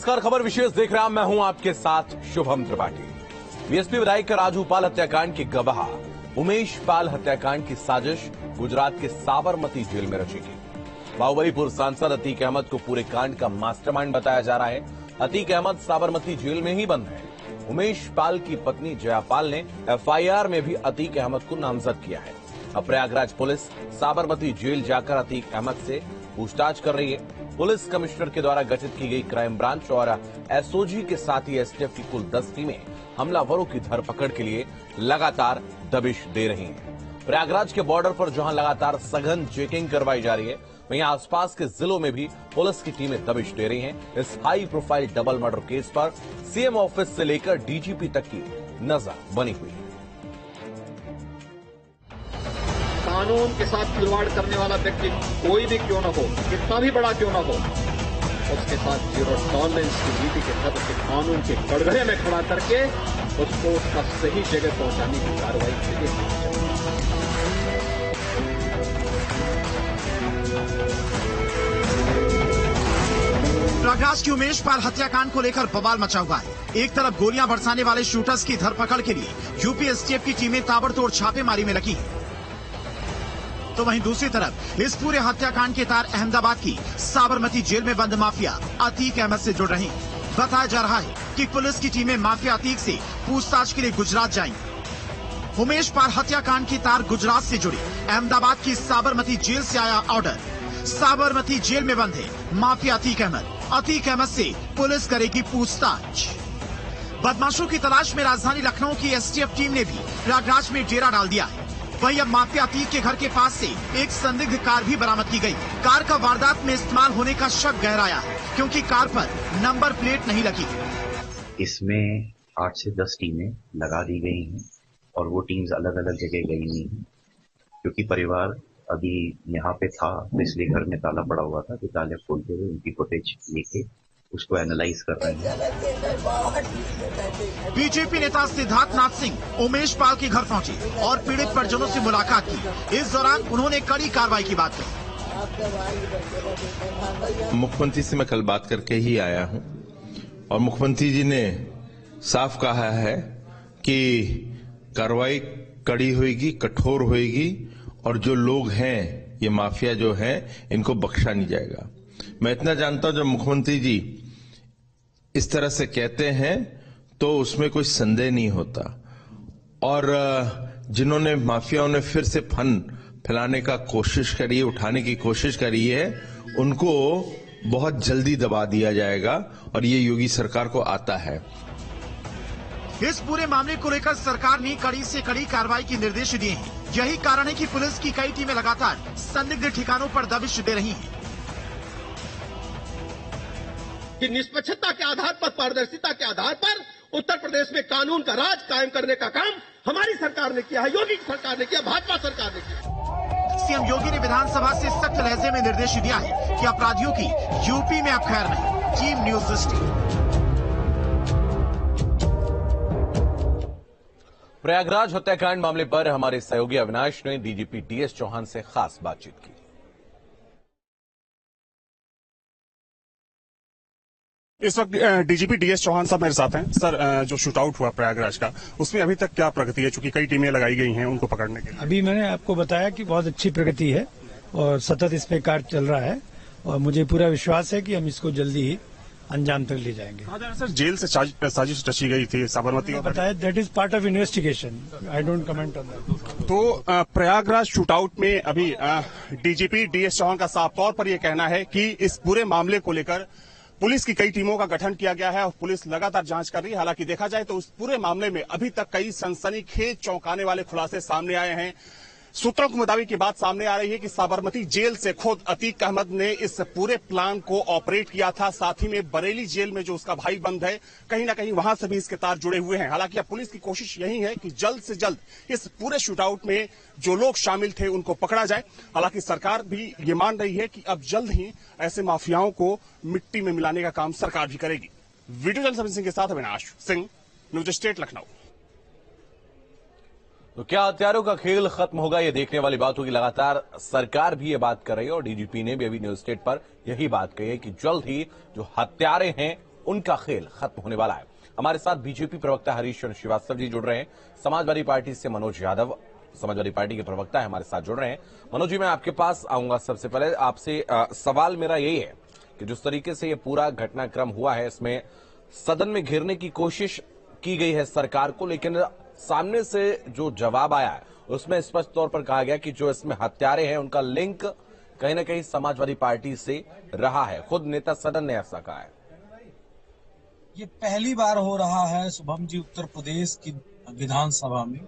नमस्कार, खबर विशेष देख रहे हैं। मैं हूं आपके साथ शुभम त्रिपाठी। बीएसपी विधायक राजू पाल हत्याकांड के गवाह उमेश पाल हत्याकांड की साजिश गुजरात के साबरमती जेल में रची गई। बाहुबलीपुर सांसद अतीक अहमद को पूरे कांड का मास्टरमाइंड बताया जा रहा है। अतीक अहमद साबरमती जेल में ही बंद है। उमेश पाल की पत्नी जया पाल ने एफआईआर में भी अतीक अहमद को नामजद किया है। अब प्रयागराज पुलिस साबरमती जेल जाकर अतीक अहमद से पूछताछ कर रही है। पुलिस कमिश्नर के द्वारा गठित की गई क्राइम ब्रांच और एसओजी के साथ ही एसटीएफ की कुल 10 टीमें हमलावरों की धरपकड़ के लिए लगातार दबिश दे रही हैं। प्रयागराज के बॉर्डर पर जहां लगातार सघन चेकिंग करवाई जा रही है, वहीं आसपास के जिलों में भी पुलिस की टीमें दबिश दे रही हैं। इस high profile double murder case पर सीएम ऑफिस से लेकर डीजीपी तक की नजर बनी हुई है। कानून के साथ खिलवाड़ करने वाला व्यक्ति कोई भी क्यों न हो, कितना भी बड़ा क्यों न हो, उसके साथ जीरो टॉलरेंस की नीति के तहत उसके कानून के कड़घरे में खड़ा करके उसको उसका सही जगह पहुंचाने की कार्रवाई के लिए प्रयागराज की उमेश पाल हत्याकांड को लेकर बवाल मचा हुआ है। एक तरफ गोलियां बरसाने वाले शूटर्स की धरपकड़ के लिए यूपी एसटीएफ की टीमें ताबड़तोड़ छापेमारी में लगी है, तो वहीं दूसरी तरफ इस पूरे हत्याकांड के तार अहमदाबाद की साबरमती जेल में बंद माफिया अतीक अहमद से जुड़ रहे हैं। बताया जा रहा है कि पुलिस की टीमें माफिया अतीक से पूछताछ के लिए गुजरात जाएंगी। उमेश पाल हत्याकांड की तार गुजरात से जुड़ी अहमदाबाद की साबरमती जेल से आया ऑर्डर। साबरमती जेल में बंद है माफिया अतीक अहमद। अतीक अहमद से पुलिस करेगी पूछताछ। बदमाशों की तलाश में राजधानी लखनऊ की एसटीएफ टीम ने भी प्रयागराज में डेरा डाल दिया है। वहीं अब माफिया अतीक के घर के पास से एक संदिग्ध कार भी बरामद की गई। कार का वारदात में इस्तेमाल होने का शक गहराया है, क्योंकि कार पर नंबर प्लेट नहीं लगी। इसमें 8 से 10 टीमें लगा दी गई हैं और वो टीम्स अलग अलग जगह गई नहीं हैं, क्योंकि परिवार अभी यहाँ पे था तो इसलिए घर में ताला पड़ा हुआ था, तो ताले खोलते हुए उनकी फुटेज लेके उसको एनालाइज कर रहे हैं। बीजेपी नेता सिद्धार्थ नाथ सिंह उमेश पाल के घर पहुंचे और पीड़ित परिजनों से मुलाकात की। इस दौरान उन्होंने कड़ी कार्रवाई की बात कही। मुख्यमंत्री से मैं कल बात करके ही आया हूं और मुख्यमंत्री जी ने साफ कहा है कि कार्रवाई कड़ी होगी, कठोर होगी और जो लोग हैं, ये माफिया जो है, इनको बख्शा नहीं जाएगा। मैं इतना जानता हूं, जब मुख्यमंत्री जी इस तरह से कहते हैं तो उसमें कोई संदेह नहीं होता। और जिन्होंने माफियाओं ने फिर से फन फैलाने का कोशिश करी है, उठाने की कोशिश करी है, उनको बहुत जल्दी दबा दिया जाएगा और ये योगी सरकार को आता है। इस पूरे मामले को लेकर सरकार ने कड़ी से कड़ी कार्रवाई के निर्देश दिए हैं। यही कारण है कि पुलिस की कई टीमें लगातार संदिग्ध ठिकानों पर दबिश दे रही हैं। कि निष्पक्षता के आधार पर, पारदर्शिता के आधार पर उत्तर प्रदेश में कानून का राज कायम करने का काम हमारी सरकार ने किया है, योगी सरकार ने किया, भाजपा सरकार ने किया। सीएम योगी ने विधानसभा से सख्त लहजे में निर्देश दिया है कि अपराधियों की यूपी में अब खैर नहीं। Team news 16। प्रयागराज हत्याकांड मामले पर हमारे सहयोगी अविनाश ने डीजीपी टीएस चौहान से खास बातचीत की। इस वक्त डीजीपी डीएस चौहान साहब मेरे साथ हैं। सर, जो शूटआउट हुआ प्रयागराज का, उसमें अभी तक क्या प्रगति है, चूंकि कई टीमें लगाई गई हैं उनको पकड़ने के लिए? अभी मैंने आपको बताया कि बहुत अच्छी प्रगति है और सतत इस पे कार्य चल रहा है और मुझे पूरा विश्वास है कि हम इसको जल्दी ही अंजाम तक ले जाएंगे। सर, जेल से साजिश रची गई थी साबरमती का, बताया that is part of investigation, I don't comment on that. तो प्रयागराज शूटआउट में अभी डीजीपी डीएस चौहान का साफ तौर पर यह कहना है कि इस पूरे मामले को लेकर पुलिस की कई टीमों का गठन किया गया है और पुलिस लगातार जांच कर रही है। हालांकि देखा जाए तो उस पूरे मामले में अभी तक कई सनसनीखेज, चौंकाने वाले खुलासे सामने आए हैं। सूत्रों के मुताबिक ये बात सामने आ रही है कि साबरमती जेल से खुद अतीक अहमद ने इस पूरे प्लान को ऑपरेट किया था। साथ ही में बरेली जेल में जो उसका भाई बंद है, कहीं ना कहीं वहां से भी इसके तार जुड़े हुए हैं। हालांकि अब पुलिस की कोशिश यही है कि जल्द से जल्द इस पूरे शूटआउट में जो लोग शामिल थे उनको पकड़ा जाए। हालांकि सरकार भी ये मान रही है कि अब जल्द ही ऐसे माफियाओं को मिट्टी में मिलाने का काम सरकार भी करेगी। वीडियो जर्नलिस्ट सिंह के साथ अविनाश सिंह, न्यूज स्टेट लखनऊ। तो क्या हत्यारों का खेल खत्म होगा, ये देखने वाली बात होगी। लगातार सरकार भी ये बात कर रही है और डीजीपी ने भी अभी न्यूज स्टेट पर यही बात कही है कि जल्द ही जो हत्यारे हैं उनका खेल खत्म होने वाला है। हमारे साथ बीजेपी प्रवक्ता हरीश चंद्र श्रीवास्तव जी जुड़ रहे हैं, समाजवादी पार्टी से मनोज यादव समाजवादी पार्टी के प्रवक्ता है हमारे साथ जुड़ रहे हैं। मनोज जी, मैं आपके पास आऊंगा। सबसे पहले आपसे सवाल मेरा यही है कि जिस तरीके से ये पूरा घटनाक्रम हुआ है, इसमें सदन में घेरने की कोशिश की गई है सरकार को, लेकिन सामने से जो जवाब आया है उसमें स्पष्ट तौर पर कहा गया कि जो इसमें हत्यारे हैं उनका लिंक कहीं ना कहीं समाजवादी पार्टी से रहा है। खुद नेता सदन ने ऐसा कहा है। ये पहली बार हो रहा है शुभम जी उत्तर प्रदेश की विधानसभा में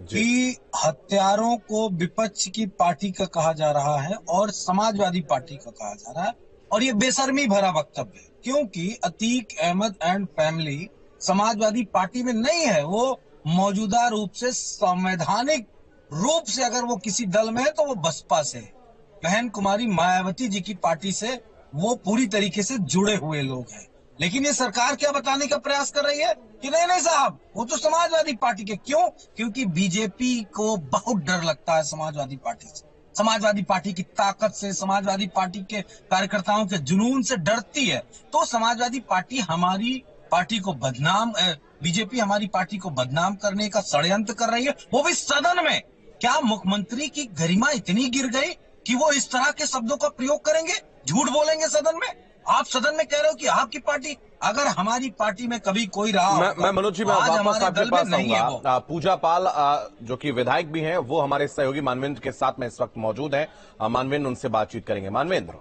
कि हत्यारों को विपक्ष की पार्टी का कहा जा रहा है और समाजवादी पार्टी का कहा जा रहा है, और ये बेशर्मी भरा वक्तव्य है, क्योंकि अतीक अहमद एंड फैमिली समाजवादी पार्टी में नहीं है। वो मौजूदा रूप से संवैधानिक रूप से अगर वो किसी दल में है तो वो बसपा से, बहन कुमारी मायावती जी की पार्टी से वो पूरी तरीके से जुड़े हुए लोग हैं। लेकिन ये सरकार क्या बताने का प्रयास कर रही है कि नहीं साहब, वो तो समाजवादी पार्टी के। क्यों? क्योंकि बीजेपी को बहुत डर लगता है समाजवादी पार्टी से, समाजवादी पार्टी की ताकत से, समाजवादी पार्टी के कार्यकर्ताओं के जुनून से डरती है। तो समाजवादी पार्टी हमारी पार्टी को बदनाम, बीजेपी हमारी पार्टी को बदनाम करने का षड्यंत्र कर रही है, वो भी सदन में। क्या मुख्यमंत्री की गरिमा इतनी गिर गई कि वो इस तरह के शब्दों का प्रयोग करेंगे, झूठ बोलेंगे सदन में? आप सदन में कह रहे हो कि आपकी पार्टी, अगर हमारी पार्टी में कभी कोई रहा, मैं मनोज जी, मैं वापस आपके पास आऊंगा। पूजा पाल जो कि विधायक भी हैं, वो हमारे सहयोगी मानवेंद्र के साथ में इस वक्त मौजूद है। मानवेंद्र, उनसे बातचीत करेंगे। मानवेंद्र,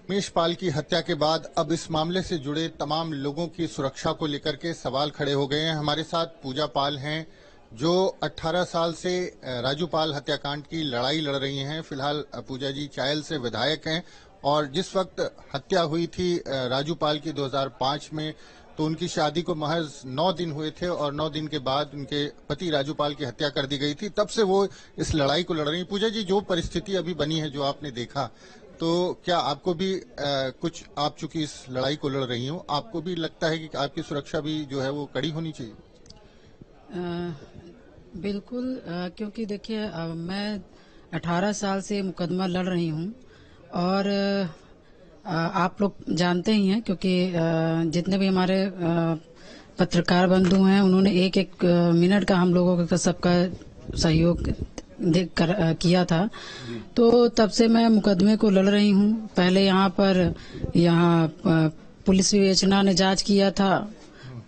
उमेश पाल की हत्या के बाद अब इस मामले से जुड़े तमाम लोगों की सुरक्षा को लेकर के सवाल खड़े हो गए हैं। हमारे साथ पूजा पाल हैं जो 18 साल से राजू पाल हत्याकांड की लड़ाई लड़ रही हैं। फिलहाल पूजा जी चायल से विधायक हैं, और जिस वक्त हत्या हुई थी राजू पाल की 2005 में, तो उनकी शादी को महज 9 दिन हुए थे, और 9 दिन के बाद उनके पति राजू पाल की हत्या कर दी गई थी। तब से वो इस लड़ाई को लड़ रही हैं। पूजा जी, जो परिस्थिति अभी बनी है, जो आपने देखा, तो क्या आपको भी कुछ, आप चूंकि इस लड़ाई को लड़ रही हो, आपको भी लगता है कि आपकी सुरक्षा भी जो है वो कड़ी होनी चाहिए? बिल्कुल, क्योंकि देखिए मैं 18 साल से मुकदमा लड़ रही हूँ, और आप लोग जानते ही हैं, क्योंकि जितने भी हमारे पत्रकार बंधु हैं उन्होंने एक एक मिनट का हम लोगों का सबका सहयोग किया था। तो तब से मैं मुकदमे को लड़ रही हूँ। पहले यहाँ पुलिस विवेचना ने जांच किया था,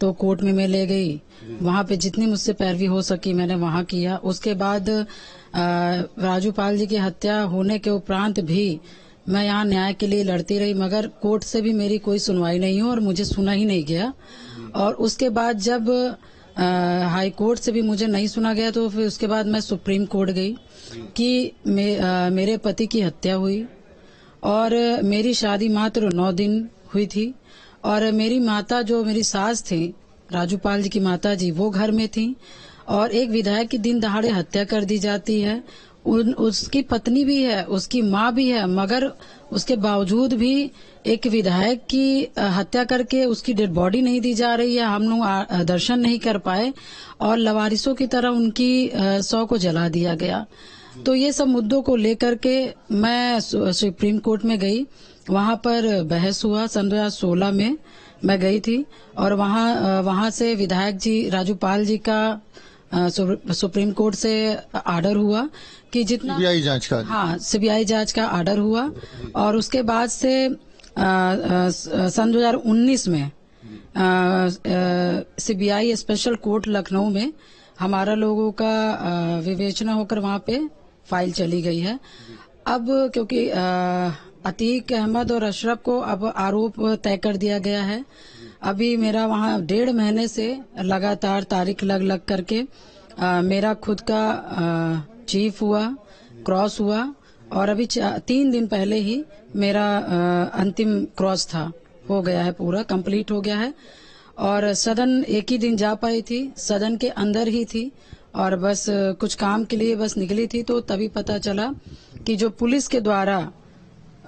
तो कोर्ट में मैं ले गई, वहाँ पे जितनी मुझसे पैरवी हो सकी मैंने वहाँ किया। उसके बाद राजू पाल जी की हत्या होने के उपरांत भी मैं यहाँ न्याय के लिए लड़ती रही, मगर कोर्ट से भी मेरी कोई सुनवाई नहीं हुई और मुझे सुना ही नहीं गया। और उसके बाद जब हाई कोर्ट से भी मुझे नहीं सुना गया, तो फिर उसके बाद मैं सुप्रीम कोर्ट गई कि मेरे पति की हत्या हुई, और मेरी शादी मात्र 9 दिन हुई थी, और मेरी माता, जो मेरी सास थी राजू पाल जी की माता जी, वो घर में थी, और एक विधायक की दिन दहाड़े हत्या कर दी जाती है। उसकी पत्नी भी है, उसकी माँ भी है, मगर उसके बावजूद भी एक विधायक की हत्या करके उसकी डेड बॉडी नहीं दी जा रही है। हम लोग दर्शन नहीं कर पाए, और लवारिसों की तरह उनकी शव को जला दिया गया। तो ये सब मुद्दों को लेकर के मैं सुप्रीम कोर्ट में गई, वहाँ पर बहस हुआ। सन 2016 में मैं गई थी, और वहाँ से विधायक जी राजू पाल जी का सुप्रीम कोर्ट से आर्डर हुआ कि जितना सीबीआई जांच का, हाँ, सीबीआई जांच का आर्डर हुआ। और उसके बाद से सन 2019 में सीबीआई स्पेशल कोर्ट लखनऊ में हमारा लोगों का विवेचना होकर वहाँ पे फाइल चली गई है। अब क्योंकि अतीक अहमद और अशरफ को अब आरोप तय कर दिया गया है, अभी मेरा वहाँ 1.5 महीने से लगातार तारीख लग करके मेरा खुद का चीफ हुआ, क्रॉस हुआ, और अभी 3 दिन पहले ही मेरा अंतिम क्रॉस था, हो गया है, पूरा कंप्लीट हो गया है। और सदन एक ही दिन जा पाई थी, सदन के अंदर ही थी, और बस कुछ काम के लिए बस निकली थी, तो तभी पता चला कि जो पुलिस के द्वारा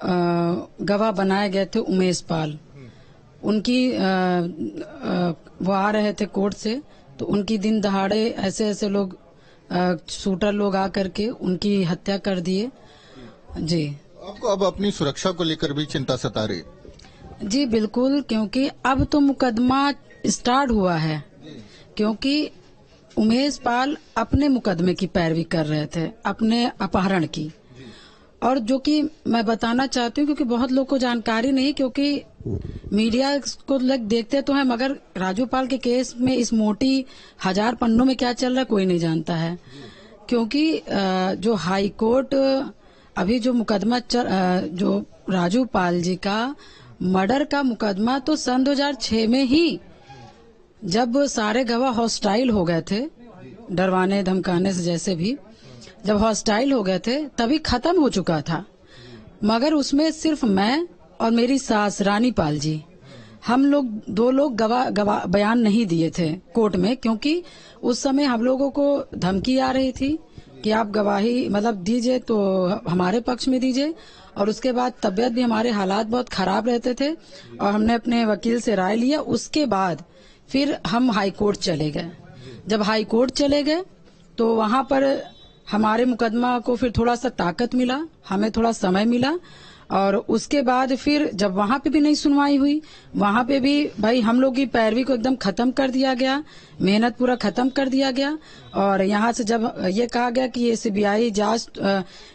गवाह बनाए गए थे उमेश पाल, उनकी वो आ रहे थे कोर्ट से, तो उनकी दिन दहाड़े ऐसे लोग शूटर लोग आकर के उनकी हत्या कर दिए। जी, आपको अब अपनी सुरक्षा को लेकर भी चिंता सता रही? जी बिल्कुल, क्योंकि अब तो मुकदमा स्टार्ट हुआ है, क्योंकि उमेश पाल अपने मुकदमे की पैरवी कर रहे थे, अपने अपहरण की। और जो कि मैं बताना चाहती हूँ, क्योंकि बहुत लोग को जानकारी नहीं, क्योंकि मीडिया को लोग देखते तो है, मगर राजू पाल के केस में इस मोटी 1000 पन्नों में क्या चल रहा है कोई नहीं जानता है। क्योंकि जो हाई कोर्ट अभी जो मुकदमा जो राजू पाल जी का मर्डर का मुकदमा तो सन 2006 में ही, जब सारे गवाह हॉस्टाइल हो गए थे, डरवाने धमकाने से जैसे भी जब हॉस्टाइल हो गए थे, तभी खत्म हो चुका था। मगर उसमें सिर्फ मैं और मेरी सास रानी पाल जी, हम लोग 2 लोग गवाह बयान नहीं दिए थे कोर्ट में, क्योंकि उस समय हम लोगों को धमकी आ रही थी कि आप गवाही मतलब दीजिए तो हमारे पक्ष में दीजिए, और उसके बाद तबीयत भी, हमारे हालात बहुत खराब रहते थे, और हमने अपने वकील से राय लिया। उसके बाद फिर हम हाई कोर्ट चले गए। जब हाई कोर्ट चले गए तो वहां पर हमारे मुकदमा को फिर थोड़ा सा ताकत मिला, हमें थोड़ा समय मिला, और उसके बाद फिर जब वहां पे भी नहीं सुनवाई हुई, वहां पे भी भाई हम लोग की पैरवी को एकदम खत्म कर दिया गया, मेहनत पूरा खत्म कर दिया गया। और यहाँ से जब ये कहा गया कि ये सीबीआई जांच,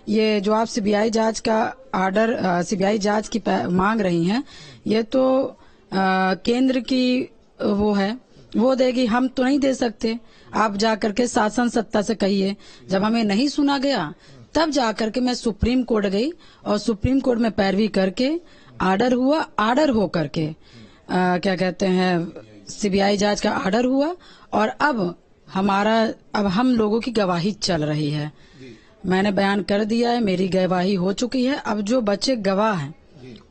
ये जो आप सीबीआई जांच का आर्डर, सीबीआई जांच की मांग रही हैं, ये तो केंद्र की वो है, वो देगी, हम तो नहीं दे सकते, आप जाकर के शासन सत्ता से कहिए। जब हमें नहीं सुना गया, तब जाकर के मैं सुप्रीम कोर्ट गई, और सुप्रीम कोर्ट में पैरवी करके आर्डर हुआ, आर्डर हो करके क्या कहते हैं, सीबीआई जांच का आर्डर हुआ, और अब हम लोगों की गवाही चल रही है। मैंने बयान कर दिया है, मेरी गवाही हो चुकी है। अब जो बच्चे गवाह हैं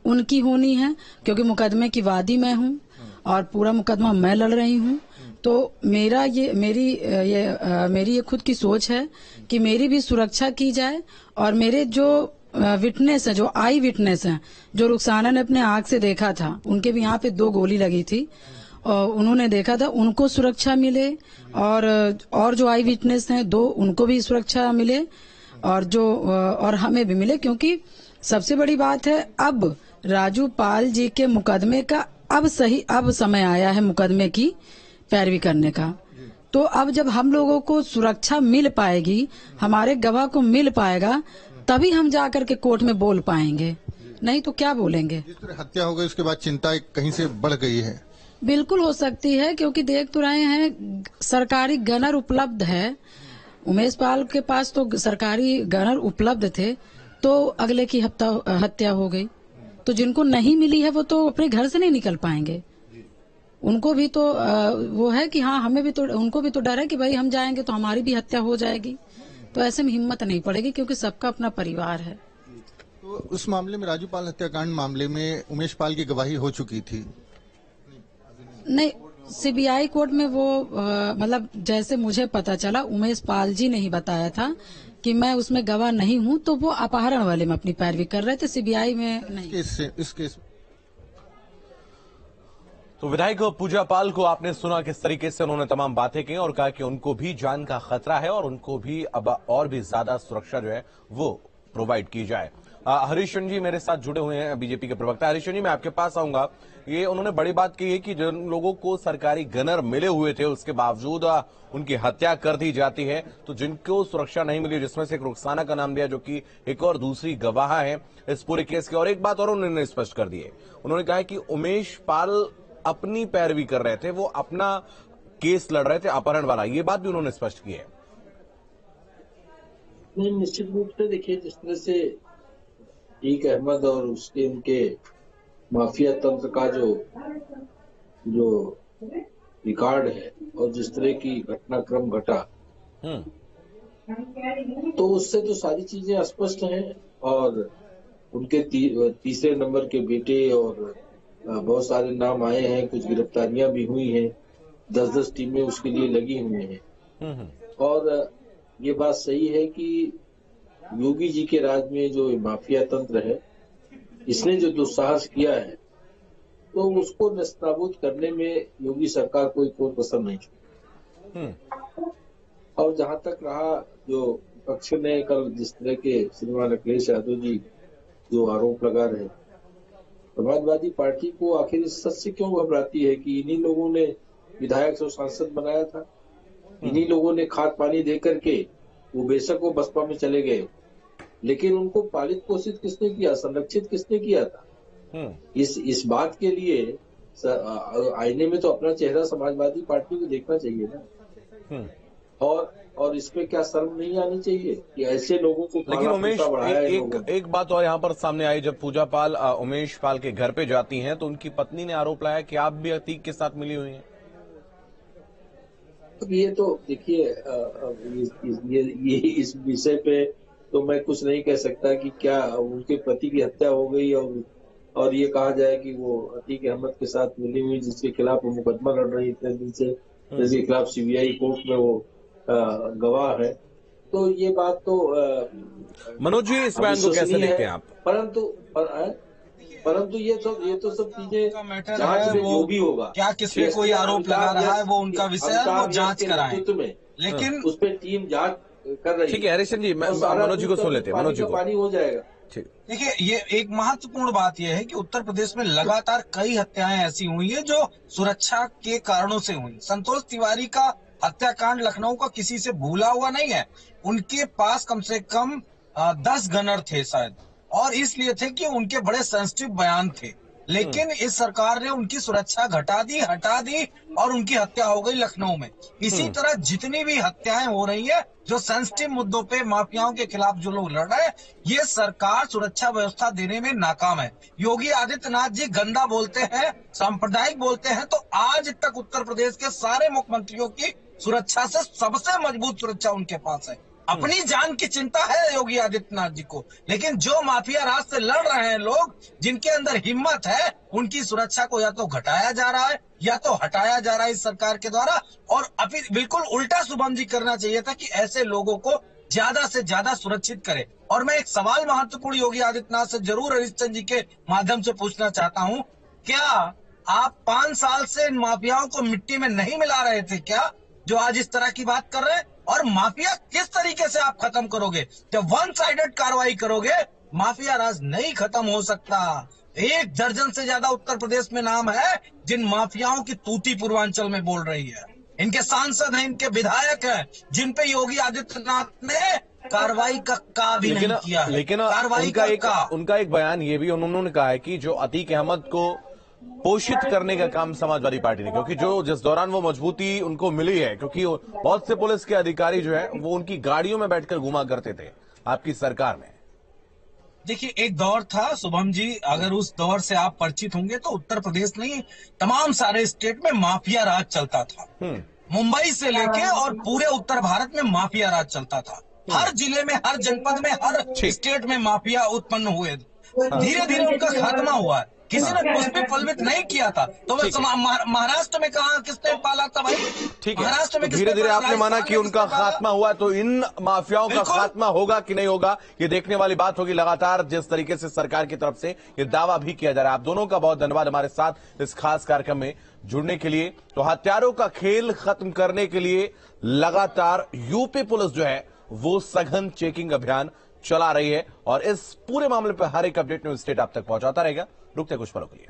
उनकी होनी है, क्योंकि मुकदमे की वादी मैं हूँ और पूरा मुकदमा मैं लड़ रही हूँ। तो मेरी ये खुद की सोच है कि मेरी भी सुरक्षा की जाए, और मेरे जो विटनेस है, जो आई विटनेस है, जो रुखसाना ने अपने आंख से देखा था, उनके भी यहाँ पे 2 गोली लगी थी और उन्होंने देखा था, उनको सुरक्षा मिले, और जो आई विटनेस हैं 2, उनको भी सुरक्षा मिले, और हमें भी मिले। क्योंकि सबसे बड़ी बात है, अब राजू पाल जी के मुकदमे का अब समय आया है मुकदमे की पैरवी करने का। तो अब जब हम लोगों को सुरक्षा मिल पाएगी, हमारे गवाह को मिल पाएगा, तभी हम जाकर के कोर्ट में बोल पाएंगे, नहीं तो क्या बोलेंगे। जिस तरह हत्या हो गई उसके बाद चिंता कहीं से बढ़ गई है। बिल्कुल हो सकती है, क्योंकि देख तो रहे हैं सरकारी गनर उपलब्ध है। उमेश पाल के पास तो सरकारी गनर उपलब्ध थे, तो अगले की हत्या हो गई। तो जिनको नहीं मिली है वो तो अपने घर से नहीं निकल पाएंगे। उनको भी तो वो है कि हाँ, हमें भी तो, उनको भी तो डर है कि भाई हम जाएंगे तो हमारी भी हत्या हो जाएगी। तो ऐसे में हिम्मत नहीं पड़ेगी, क्योंकि सबका अपना परिवार है। तो उस मामले में, राजू पाल हत्याकांड मामले में उमेश पाल की गवाही हो चुकी थी? नहीं, सीबीआई कोर्ट में वो मतलब जैसे मुझे पता चला, उमेश पाल जी ने ही बताया था कि मैं उसमें गवाह नहीं हूँ, तो वो अपहरण वाले में अपनी पैरवी कर रहे थे, सीबीआई में नहीं। इस केस तो विधायक पूजा पाल को आपने सुना किस तरीके से उन्होंने तमाम बातें की और कहा कि उनको भी जान का खतरा है और उनको भी अब और भी ज्यादा सुरक्षा जो है वो प्रोवाइड की जाए। हरीशन जी मेरे साथ जुड़े हुए हैं, बीजेपी के प्रवक्ता। हरीशन जी, मैं आपके पास आऊंगा। ये उन्होंने बड़ी बात की है कि जिन लोगों को सरकारी गनर मिले हुए थे, उसके बावजूद उनकी हत्या कर दी जाती है, तो जिनको सुरक्षा नहीं मिली, जिसमें से एक रुखसाना का नाम दिया, जो कि एक और दूसरी गवाह है इस पूरे केस के। और एक बात और उन्होंने स्पष्ट कर दी है, उन्होंने कहा कि उमेश पाल अपनी पैरवी कर रहे थे, वो अपना केस लड़ रहे थे अपहरण वाला, ये बात भी उन्होंने स्पष्ट की है। नहीं, निश्चित रूप से देखिए, जिस तरह से ईक अहमद और उसके उनके माफिया तंत्र का जो रिकॉर्ड है और जिस तरह की घटनाक्रम घटा, तो उससे तो सारी चीजें स्पष्ट हैं। और उनके तीसरे नंबर के बेटे और बहुत सारे नाम आए हैं, कुछ गिरफ्तारियां भी हुई हैं, 10-10 टीमें उसके लिए लगी हुई हैं। और ये बात सही है कि योगी जी के राज में जो माफिया तंत्र है, इसने जो दुस्साहस किया है, तो उसको नस्ताबूद करने में योगी सरकार कोई कसर नहीं छोड़ी। और जहां तक रहा, जो पक्ष ने कल जिस तरह के श्रीमान अखिलेश यादव जी जो आरोप लगा रहे हैं। समाजवादी पार्टी को आखिर इस सच से क्यों घबराती है कि इन्हीं लोगों ने विधायक से सांसद बनाया था, इन्हीं लोगों ने खाद पानी दे करके वो बेशक वो बसपा में चले गए, लेकिन उनको पालित पोषित किसने किया, संरक्षित किसने किया था। इस बात के लिए आईने में तो अपना चेहरा समाजवादी पार्टी को देखना चाहिए ना। और इसमें क्या शर्म नहीं आनी चाहिए कि ऐसे लोगों को। लेकिन उमेश, एक बात और यहाँ पर सामने आई, जब पूजा पाल उमेश पाल के घर पे जाती हैं तो उनकी पत्नी ने आरोप लगाया कि आप भी अतीक के साथ मिली हुई हैं। अब ये तो देखिए, ये इस विषय पे तो मैं कुछ नहीं कह सकता कि क्या उनके पति की हत्या हो गई और ये कहा जाए कि वो अतीक अहमद के साथ मिली हुई, जिसके खिलाफ वो मुकदमा लड़ रही इतने दिन से, जिसके खिलाफ सीबीआई कोर्ट में वो गवाह है। तो ये बात तो मनोज जी, इस बयान को कैसे देखते हैं आप? परंतु ये तो सब चीजें मैटर है, वो भी होगा। क्या किस पे कोई आरोप लगा रहा है वो उनका विषय है, वो जांच कराएं। लेकिन उस पर टीम जांच कर रही है। ठीक है हरीशन जी, मनोज जी को सुन लेते हैं। मनोज जी को पानी हो जाएगा। देखिए, ये एक महत्वपूर्ण बात यह है कि उत्तर प्रदेश में लगातार कई हत्याएं ऐसी हुई है जो सुरक्षा के कारणों से हुई। संतोष तिवारी का हत्याकांड लखनऊ का किसी से भूला हुआ नहीं है। उनके पास कम से कम 10 गनर थे शायद, और इसलिए थे कि उनके बड़े सेंसिटिव बयान थे। लेकिन इस सरकार ने उनकी सुरक्षा हटा दी और उनकी हत्या हो गई लखनऊ में। इसी तरह जितनी भी हत्याएं हो रही है जो सेंसिटिव मुद्दों पे माफियाओं के खिलाफ जो लोग लड़ रहे हैं, ये सरकार सुरक्षा व्यवस्था देने में नाकाम है। योगी आदित्यनाथ जी गंदा बोलते हैं, सांप्रदायिक बोलते हैं, तो आज तक उत्तर प्रदेश के सारे मुख्यमंत्रियों की सुरक्षा से सबसे मजबूत सुरक्षा उनके पास है। अपनी जान की चिंता है योगी आदित्यनाथ जी को, लेकिन जो माफिया राज से लड़ रहे हैं लोग, जिनके अंदर हिम्मत है, उनकी सुरक्षा को या तो घटाया जा रहा है या तो हटाया जा रहा है इस सरकार के द्वारा। और अभी बिल्कुल उल्टा शुभम जी करना चाहिए था कि ऐसे लोगों को ज्यादा से ज्यादा सुरक्षित करे। और मैं एक सवाल महत्वपूर्ण योगी आदित्यनाथ से जरूर हरीशचंद्र जी के माध्यम से पूछना चाहता हूँ, क्या आप 5 साल से इन माफियाओं को मिट्टी में नहीं मिला रहे थे क्या, जो आज इस तरह की बात कर रहे हैं? और माफिया किस तरीके से आप खत्म करोगे? जब वन साइडेड कार्रवाई करोगे, माफिया राज नहीं खत्म हो सकता। 1 दर्जन से ज्यादा उत्तर प्रदेश में नाम है जिन माफियाओं की तूती पूर्वांचल में बोल रही है। इनके सांसद हैं, इनके विधायक हैं, जिन पे योगी आदित्यनाथ ने कार्रवाई का भी नहीं किया है। लेकिन उनका एक बयान ये भी उन्होंने कहा है कि जो अतीक अहमद को पोषित करने का काम समाजवादी पार्टी ने, क्योंकि जिस दौरान वो मजबूती उनको मिली है, क्योंकि बहुत से पुलिस के अधिकारी जो है वो उनकी गाड़ियों में बैठकर घुमा करते थे आपकी सरकार में। देखिए, एक दौर था शुभम जी, अगर उस दौर से आप परिचित होंगे तो उत्तर प्रदेश नहीं, तमाम सारे स्टेट में माफिया राज चलता था। मुंबई से लेके और पूरे उत्तर भारत में माफिया राज चलता था। हर जिले में, हर जनपद में, हर स्टेट में माफिया उत्पन्न हुए। धीरे धीरे उनका खात्मा हुआ है। किसी ने उस पर पलवित नहीं किया था। तो महाराष्ट्र में कहा किसने पाला था भाई? ठीक है, महाराष्ट्र में धीरे धीरे आपने माना कि उनका खात्मा हुआ, तो इन माफियाओं का खात्मा होगा कि नहीं होगा, ये देखने वाली बात होगी। लगातार जिस तरीके से सरकार की तरफ से ये दावा भी किया जा रहा है। आप दोनों का बहुत धन्यवाद हमारे साथ इस खास कार्यक्रम में जुड़ने के लिए। तो हत्यारों का खेल खत्म करने के लिए लगातार यूपी पुलिस जो है वो सघन चेकिंग अभियान चला रही है, और इस पूरे मामले पर हर एक अपडेट न्यूज स्टेट आप तक पहुंचाता रहेगा। रुकते कुछ पलों के लिए।